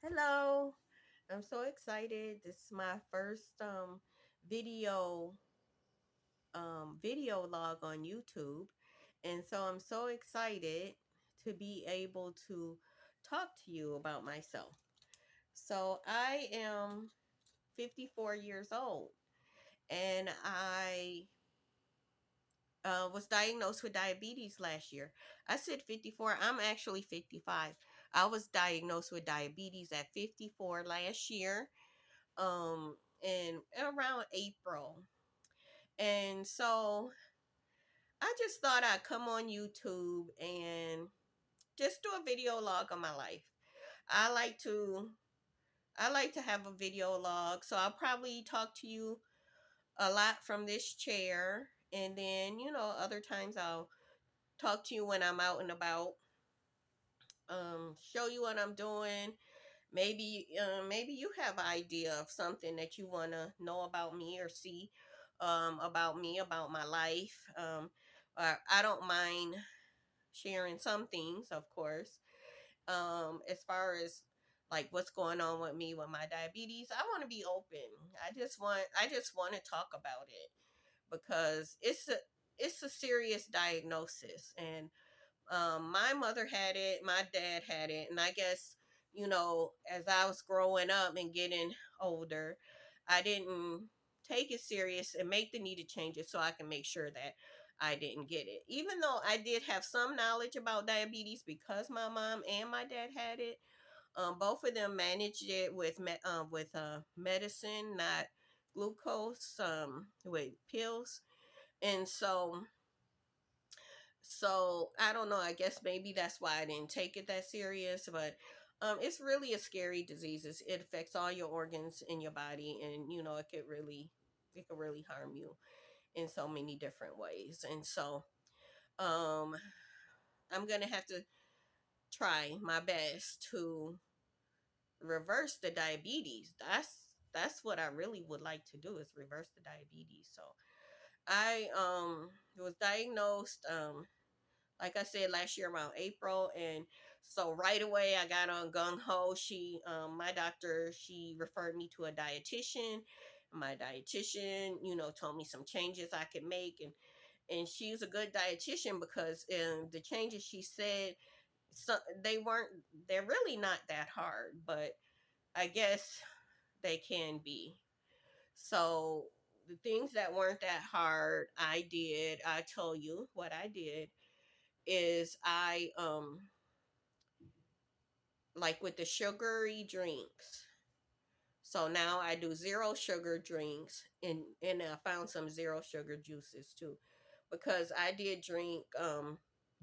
Hello. I'm so excited. This is my first video video log on YouTube. And so I'm so excited to be able to talk to you about myself. So I am 54 years old and I was diagnosed with diabetes last year. I said 54. I'm actually 55. I was diagnosed with diabetes at 54 last year in around April. And so I just thought I'd come on YouTube and just do a video log of my life. I like to I like to have a video log, so I'll probably talk to you a lot from this chair, and then other times I'll talk to you when I'm out and about, show you what I'm doing. Maybe you have an idea of something that you want to know about me or see about me, about my life. I don't mind sharing some things, of course. As far as like what's going on with me with my diabetes, I want to be open. I just want to talk about it because it's a serious diagnosis. And my mother had it, my dad had it, and I guess, as I was growing up and getting older, I didn't take it serious and make the needed changes so I can make sure that I didn't get it. Even though I did have some knowledge about diabetes because my mom and my dad had it, both of them managed it with medicine, not glucose, with pills, and so I don't know. I guess maybe that's why I didn't take it that serious. But it's really a scary disease. It affects all your organs in your body, and it could really harm you in so many different ways. And so um, I'm gonna have to try my best to reverse the diabetes. That's what I really would like to do, is reverse the diabetes. So I was diagnosed, like I said, last year around April. And so right away I got on gung ho. My doctor, she referred me to a dietitian. My dietitian, told me some changes I could make. And she's a good dietitian because the changes she said, they're really not that hard, but I guess they can be. So the things that weren't that hard, I told you what I did is I like with the sugary drinks. So now I do zero sugar drinks, and I found some zero sugar juices too, because I did drink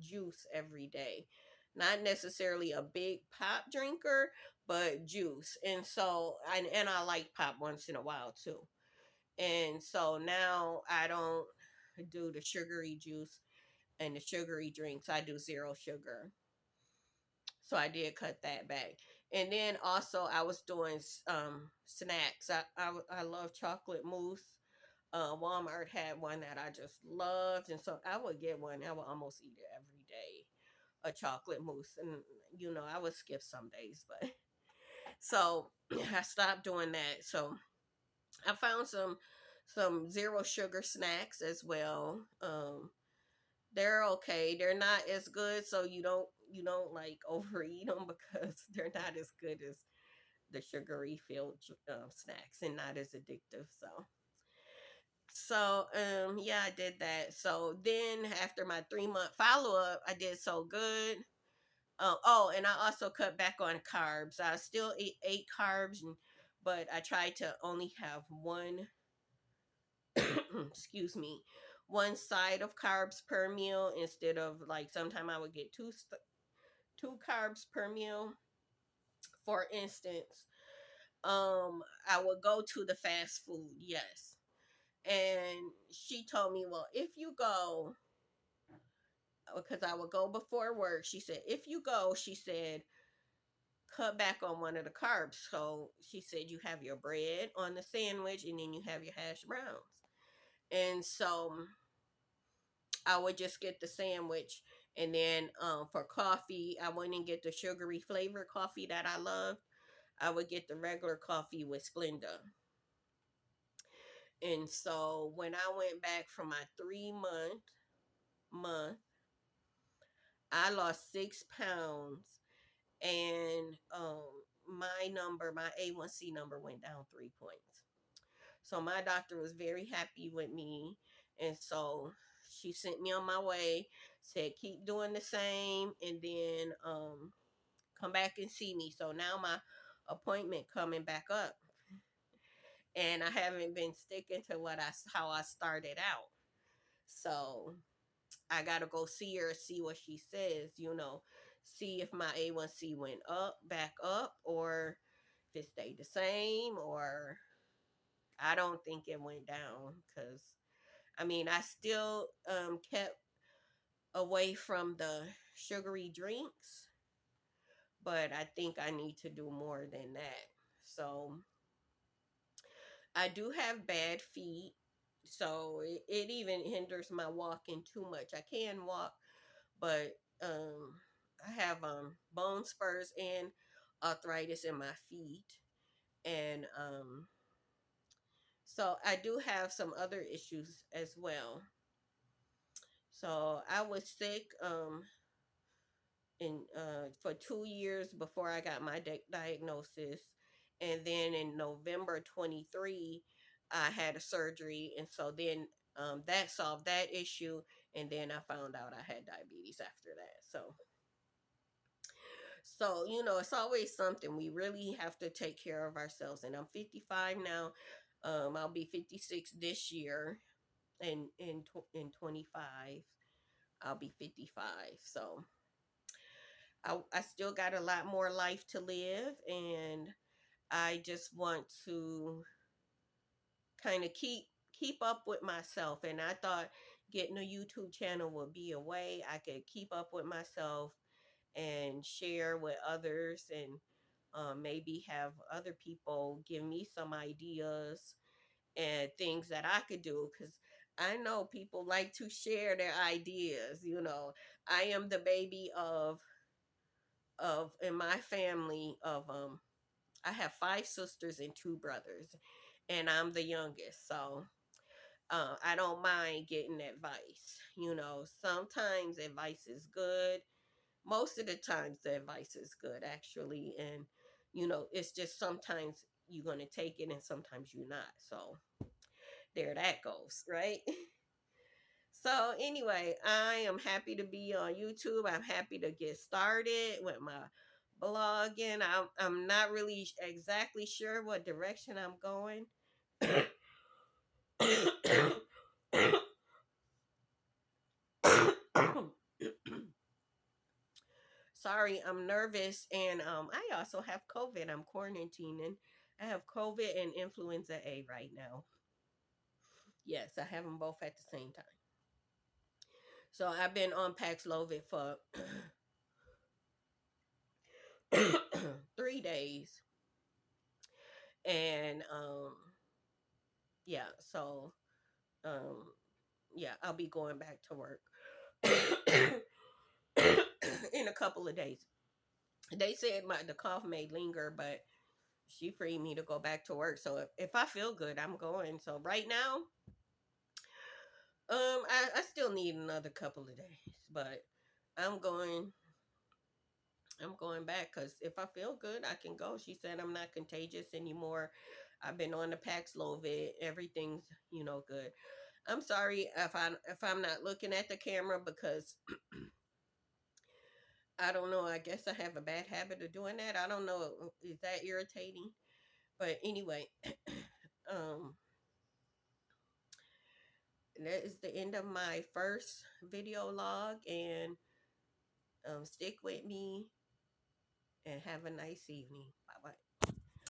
juice every day. Not necessarily a big pop drinker, but juice. And I like pop once in a while too. And so now I don't do the sugary juice and the sugary drinks. I do zero sugar. So I did cut that back. And then also I was doing snacks. I love chocolate mousse. Walmart had one that I just loved, and so I would get one. I would almost eat it every day, a chocolate mousse. And I would skip some days, but so I stopped doing that. So I found some zero sugar snacks as well. They're okay. They're not as good, so you don't like overeat them because they're not as good as the sugary filled snacks, and not as addictive. So yeah, I did that. So then after my 3-month follow up, I did so good. Oh, and I also cut back on carbs. I still ate carbs, but I tried to only have one excuse me, one side of carbs per meal, instead of, like, sometime I would get two carbs per meal. For instance, I would go to the fast food, yes. And she told me, well, if you go, because I would go before work, she said, if you go, she said, cut back on one of the carbs. So she said, you have your bread on the sandwich, and then you have your hash browns. And so I would just get the sandwich, and then for coffee, I wouldn't get the sugary flavored coffee that I love. I would get the regular coffee with Splenda. And so when I went back for my 3 month, I lost 6 pounds, and my A1C number went down 3 points. So my doctor was very happy with me, and so she sent me on my way. Said keep doing the same, and then come back and see me. So now my appointment coming back up, and I haven't been sticking to how I started out. So I gotta go see her, see what she says. See if my A1C went back up, or if it stayed the same, or I don't think it went down, because I mean I still kept away from the sugary drinks, but I think I need to do more than that. So I do have bad feet, so it even hinders my walking too much. I can walk, but I have bone spurs and arthritis in my feet, and so I do have some other issues as well. So I was sick in for 2 years before I got my diagnosis, and then in November 23, I had a surgery, and so then that solved that issue, and then I found out I had diabetes after that. So it's always something. We really have to take care of ourselves, and I'm 55 now. I'll be 56 this year, and in 25 I'll be 55. So I still got a lot more life to live, and I just want to kind of keep up with myself. And I thought getting a YouTube channel would be a way I could keep up with myself and share with others, and maybe have other people give me some ideas and things that I could do, because I know people like to share their ideas. I am the baby of in my family of I have 5 sisters and 2 brothers, and I'm the youngest. So I don't mind getting advice. Sometimes advice is good. Most of the times the advice is good, actually, and it's just sometimes you're going to take it and sometimes you're not. So there that goes, right? So anyway, I am happy to be on YouTube. I'm happy to get started with my blogging. I'm not really exactly sure what direction I'm going. Sorry, I'm nervous, and I also have COVID. I'm quarantining. I have COVID and influenza A right now. Yes, I have them both at the same time. So I've been on Paxlovid for 3 days, and yeah, so um yeah, I'll be going back to work in a couple of days. They said the cough may linger, but she freed me to go back to work. So if I feel good, I'm going. So right now, I still need another couple of days, but I'm going. I'm going back, because if I feel good, I can go. She said I'm not contagious anymore. I've been on the Paxlovid. Everything's good. I'm sorry if I'm not looking at the camera, because I don't know. I guess I have a bad habit of doing that. I don't know. Is that irritating? But anyway, um, that is the end of my first video log, and stick with me and have a nice evening.